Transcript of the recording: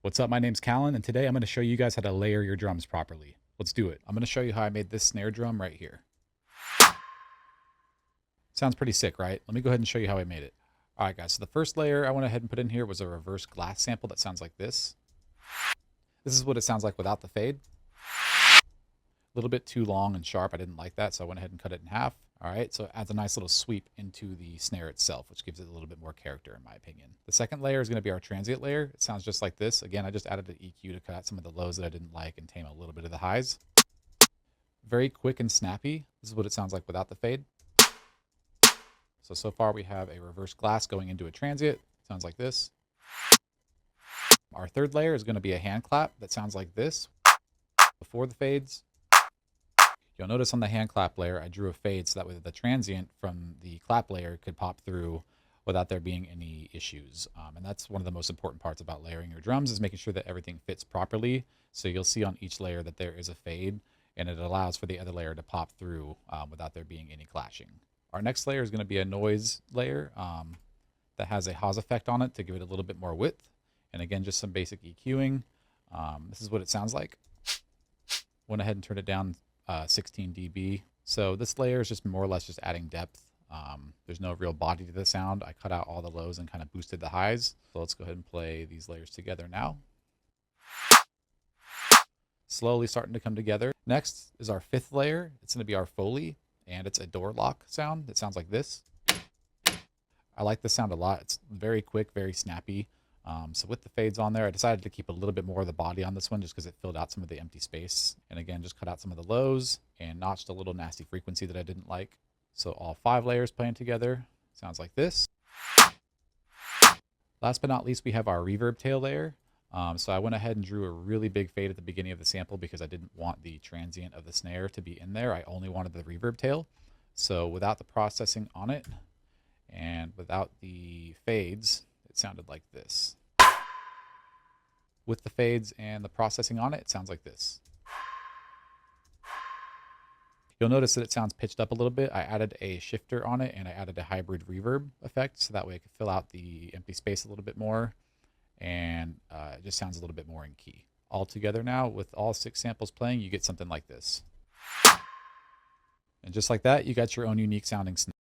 What's up? My name's Callen, and today I'm going to show you guys how to layer your drums properly. Let's do it. I'm going to show you how I made this snare drum right here. Sounds pretty sick, right? Let me go ahead and show you how I made it. All right, guys, so the first layer I went ahead and put in here was a reverse glass sample that sounds like this. This is what it sounds like without the fade. A little bit too long and sharp. I didn't like that, so I went ahead and cut it in half. All right, so it adds a nice little sweep into the snare itself, which gives it a little bit more character in my opinion. The second layer is going to be our transient layer. It sounds just like this. Again, I just added an EQ to cut out some of the lows that I didn't like and tame a little bit of the highs. Very quick and snappy. This is what it sounds like without the fade. So far we have a reverse glass going into a transient. It sounds like this. Our third layer is going to be a hand clap that sounds like this before the fades. You'll notice on the hand clap layer, I drew a fade so that way the transient from the clap layer could pop through without there being any issues. And that's one of the most important parts about layering your drums is making sure that everything fits properly. So you'll see on each layer that there is a fade and it allows for the other layer to pop through without there being any clashing. Our next layer is going to be a noise layer that has a Haas effect on it to give it a little bit more width. And again, just some basic EQing. This is what it sounds like. Went ahead and turned it down 16 dB. So this layer is just more or less just adding depth. There's no real body to the sound. I cut out all the lows and kind of boosted the highs. So let's go ahead and play these layers together now. Slowly starting to come together. Next is our fifth layer. It's going to be our Foley, and it's a door lock sound that sounds like this. I like this sound a lot. It's very quick, very snappy. So with the fades on there, I decided to keep a little bit more of the body on this one just because it filled out some of the empty space. And again, just cut out some of the lows and notched a little nasty frequency that I didn't like. So all 5 layers playing together sounds like this. Last but not least, we have our reverb tail layer. So I went ahead and drew a really big fade at the beginning of the sample because I didn't want the transient of the snare to be in there. I only wanted the reverb tail. So without the processing on it and without the fades, it sounded like this. With the fades and the processing on it, it sounds like this. You'll notice that it sounds pitched up a little bit. I added a shifter on it and I added a hybrid reverb effect so that way it could fill out the empty space a little bit more and it just sounds a little bit more in key. All together now with all 6 samples playing, you get something like this. And just like that, you got your own unique sounding snare.